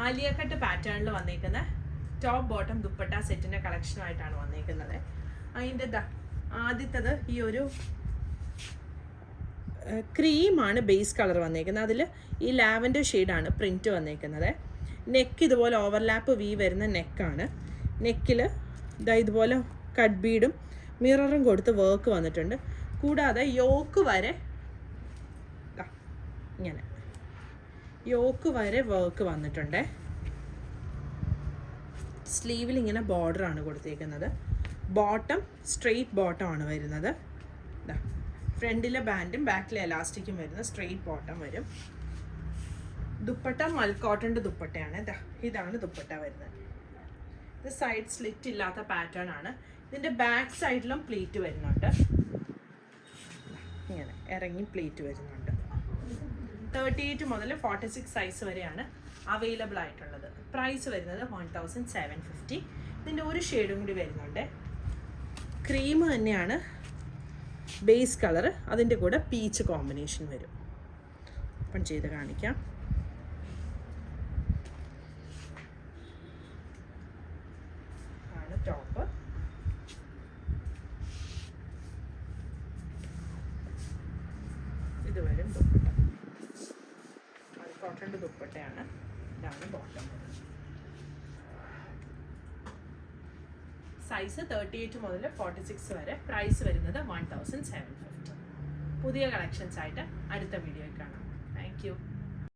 Alia cut പാറ്റേണിൽ വന്നേക്കുന്ന top bottom dupatta സെറ്റിൻ്റെ കളക്ഷനുമായിട്ടാണ് വന്നേക്കുന്നത്. അതിൻ്റെ ആദ്യത്തത് ഈ ഒരു ക്രീമാണ് ബേസ് കളർ വന്നേക്കുന്നത്. അതിൽ ഈ ലാവൻഡർ ഷെയ്ഡാണ് പ്രിൻറ്റ് വന്നേക്കുന്നത്. നെക്ക് ഇതുപോലെ ഓവർലാപ്പ് വി വരുന്ന നെക്കാണ്. നെക്കിൽ ഇതുപോലെ കട്ട് ബീഡും മിററും കൊടുത്ത് വർക്ക് വന്നിട്ടുണ്ട്. കൂടാതെ യോക്ക് വരെ ഇങ്ങനെ യോക്ക് വരെ വർക്ക് വന്നിട്ടുണ്ട്. സ്ലീവിൽ ഇങ്ങനെ ബോർഡറാണ് കൊടുത്തേക്കുന്നത്. ബോട്ടം സ്ട്രെയിറ്റ് ബോട്ടം ആണ് വരുന്നത്. ഫ്രണ്ടിലെ ബാൻഡും ബാക്കിലെ എലാസ്റ്റിക്കും വരുന്ന സ്ട്രെയിറ്റ് ബോട്ടം വരും. ദുപ്പട്ട മൽക്കോട്ടൻ്റെ ദുപ്പട്ടയാണ്. ഇതാണ് ദുപ്പട്ട വരുന്നത്. ഇത് സൈഡ് സ്ലിറ്റ് ഇല്ലാത്ത പാറ്റേൺ ആണ്. ഇതിൻ്റെ ബാക്ക് സൈഡിലും പ്ലീറ്റ് വരുന്നുണ്ട്. ഇങ്ങനെ ഇറങ്ങി പ്ലീറ്റ് വരുന്നുണ്ട്. 38 മുതൽ 46 സൈസ് വരെയാണ് അവൈലബിൾ ആയിട്ടുള്ളത്. പ്രൈസ് വരുന്നത് 1750. ഇതിൻ്റെ ഒരു ഷെയ്ഡും കൂടി വരുന്നുണ്ട്. ക്രീം തന്നെയാണ് ബേസ് കളർ. അതിൻ്റെ കൂടെ പീച്ച് കോമ്പിനേഷൻ വരും. ഓപ്പൺ ചെയ്ത് കാണിക്കാം. ആണ് ടോപ്പ്. ഇത് വരും ദുപ്പട്ട. കോട്ടൻ്റെ ദുപ്പട്ടയാണ്. ഇതാണ് ബോട്ടം. സൈസ് 38 മുതൽ 46 വരെ. പ്രൈസ് വരുന്നത് 1750. പുതിയ കളക്ഷൻസ് ആയിട്ട് അടുത്ത വീഡിയോയിൽ കാണാം. Thank you.